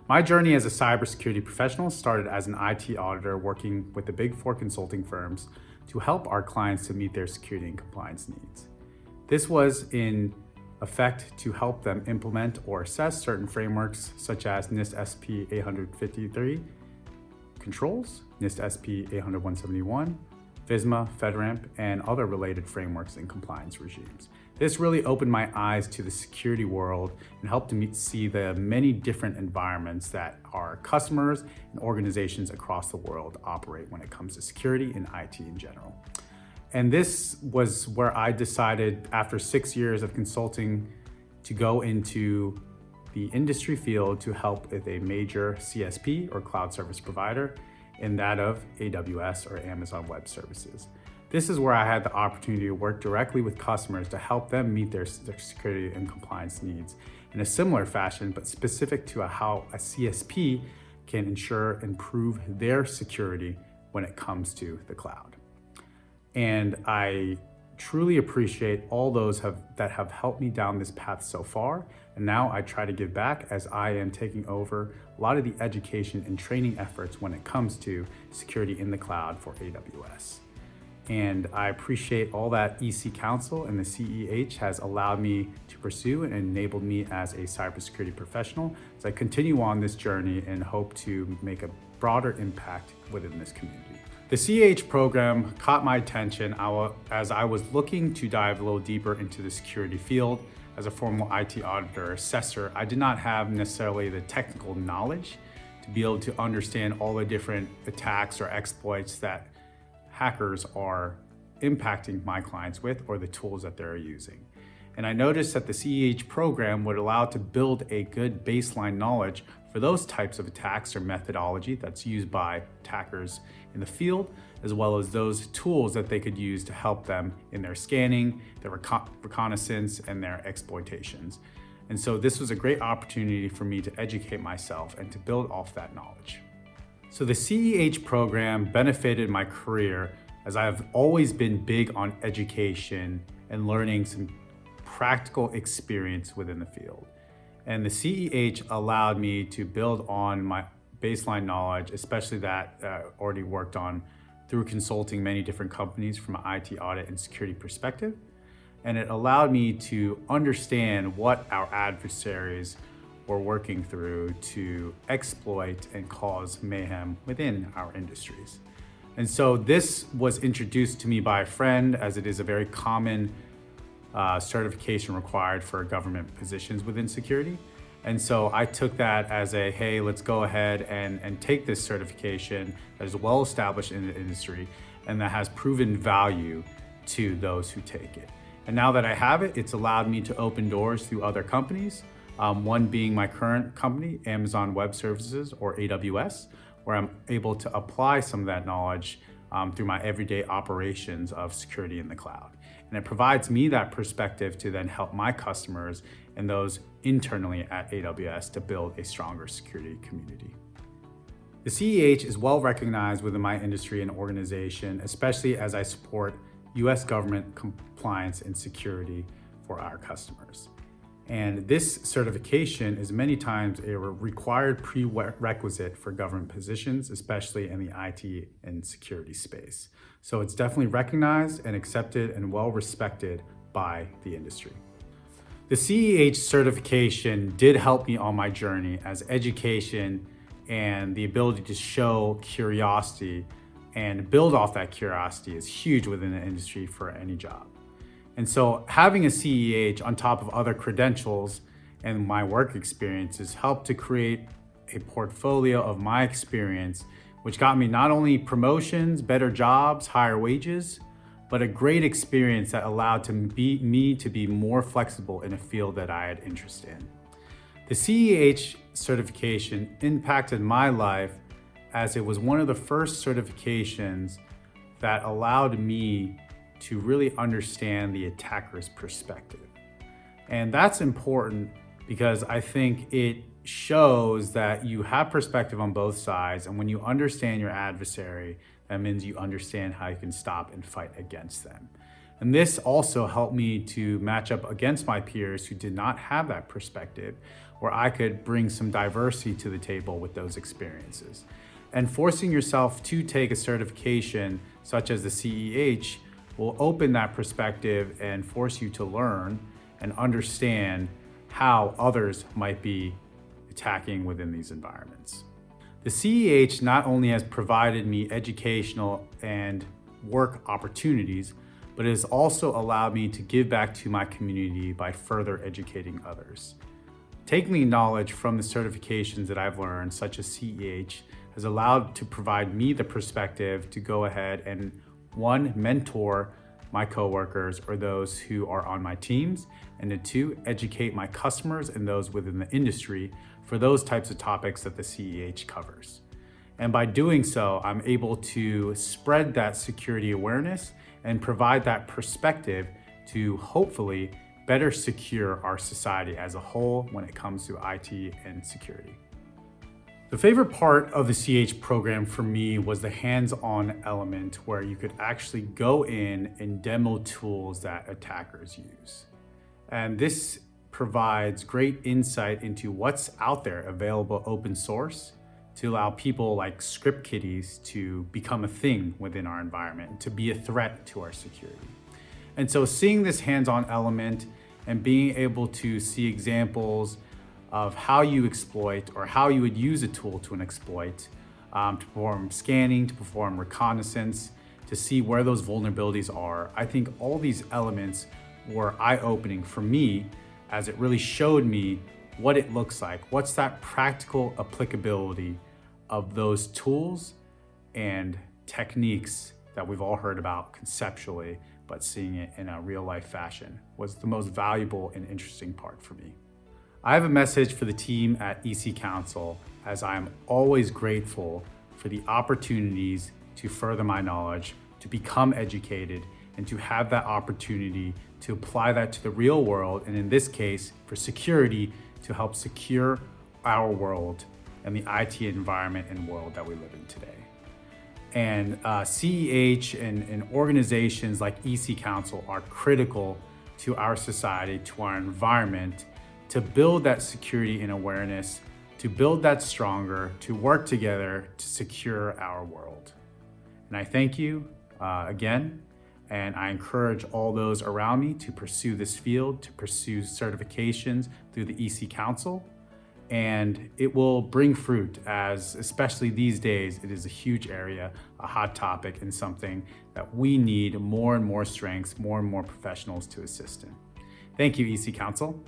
My journey as a cybersecurity professional started as an IT auditor working with the Big Four consulting firms to help our clients to meet their security and compliance needs. This was in effect to help them implement or assess certain frameworks such as NIST SP 853 controls, NIST SP 800-171, FISMA, FedRAMP, and other related frameworks and compliance regimes. This really opened my eyes to the security world and helped me see the many different environments that our customers and organizations across the world operate when it comes to security and IT in general. And this was where I decided, after 6 years of consulting, to go into the industry field to help with a major CSP or cloud service provider, in that of AWS or Amazon Web Services. This is where I had the opportunity to work directly with customers to help them meet their security and compliance needs in a similar fashion, but specific to how a CSP can ensure and improve their security when it comes to the cloud. And I truly appreciate all those that have helped me down this path so far. And now I try to give back as I am taking over a lot of the education and training efforts when it comes to security in the cloud for AWS. And I appreciate all that EC Council and the CEH has allowed me to pursue and enabled me as a cybersecurity professional as I continue on this journey and hope to make a broader impact within this community. The CEH program caught my attention as I was looking to dive a little deeper into the security field. As a former IT auditor assessor, I did not have necessarily the technical knowledge to be able to understand all the different attacks or exploits that hackers are impacting my clients with, or the tools that they're using. And I noticed that the CEH program would allow to build a good baseline knowledge for those types of attacks or methodology that's used by attackers in the field, as well as those tools that they could use to help them in their scanning, their reconnaissance, and their exploitations. And so this was a great opportunity for me to educate myself and to build off that knowledge. So the CEH program benefited my career as I have always been big on education and learning some practical experience within the field. And the CEH allowed me to build on my baseline knowledge, especially that already worked on through consulting many different companies from an IT audit and security perspective. And it allowed me to understand what our adversaries were working through to exploit and cause mayhem within our industries. And so this was introduced to me by a friend, as it is a very common certification required for government positions within security. And so I took that as a, hey, let's go ahead and take this certification that is well established in the industry and that has proven value to those who take it. And now that I have it, it's allowed me to open doors through other companies. One being my current company, Amazon Web Services, or AWS, where I'm able to apply some of that knowledge through my everyday operations of security in the cloud. And it provides me that perspective to then help my customers and those internally at AWS to build a stronger security community. The CEH is well recognized within my industry and organization, especially as I support US government compliance and security for our customers. And this certification is many times a required prerequisite for government positions, especially in the IT and security space. So it's definitely recognized and accepted and well respected by the industry. The CEH certification did help me on my journey, as education and the ability to show curiosity and build off that curiosity is huge within the industry for any job. And so having a CEH on top of other credentials and my work experiences helped to create a portfolio of my experience, which got me not only promotions, better jobs, higher wages, but a great experience that allowed me to be more flexible in a field that I had interest in. The CEH certification impacted my life as it was one of the first certifications that allowed me to really understand the attacker's perspective. And that's important because I think it shows that you have perspective on both sides, and when you understand your adversary, that means you understand how you can stop and fight against them. And this also helped me to match up against my peers who did not have that perspective, where I could bring some diversity to the table with those experiences. And forcing yourself to take a certification such as the CEH will open that perspective and force you to learn and understand how others might be attacking within these environments. The CEH not only has provided me educational and work opportunities, but it has also allowed me to give back to my community by further educating others. Taking knowledge from the certifications that I've learned, such as CEH, has allowed to provide me the perspective to go ahead and, one, mentor my coworkers or those who are on my teams, and to two, educate my customers and those within the industry for those types of topics that the CEH covers. And by doing so, I'm able to spread that security awareness and provide that perspective to hopefully better secure our society as a whole when it comes to IT and security. The favorite part of the CEH program for me was the hands-on element where you could actually go in and demo tools that attackers use. And this provides great insight into what's out there available open source to allow people like script kiddies to become a thing within our environment, to be a threat to our security. And so seeing this hands-on element and being able to see examples of how you exploit or how you would use a tool to an exploit, to perform scanning, to perform reconnaissance, to see where those vulnerabilities are. I think all these elements were eye-opening for me as it really showed me what it looks like. What's that practical applicability of those tools and techniques that we've all heard about conceptually, but seeing it in a real life fashion was the most valuable and interesting part for me. I have a message for the team at EC Council, as I am always grateful for the opportunities to further my knowledge, to become educated, and to have that opportunity to apply that to the real world, and in this case, for security, to help secure our world and the IT environment and world that we live in today. And CEH and organizations like EC Council are critical to our society, to our environment, to build that security and awareness, to build that stronger, to work together to secure our world. And I thank you again, and I encourage all those around me to pursue this field, to pursue certifications through the EC Council, and it will bring fruit, as especially these days, it is a huge area, a hot topic, and something that we need more and more strengths, more and more professionals to assist in. Thank you, EC Council.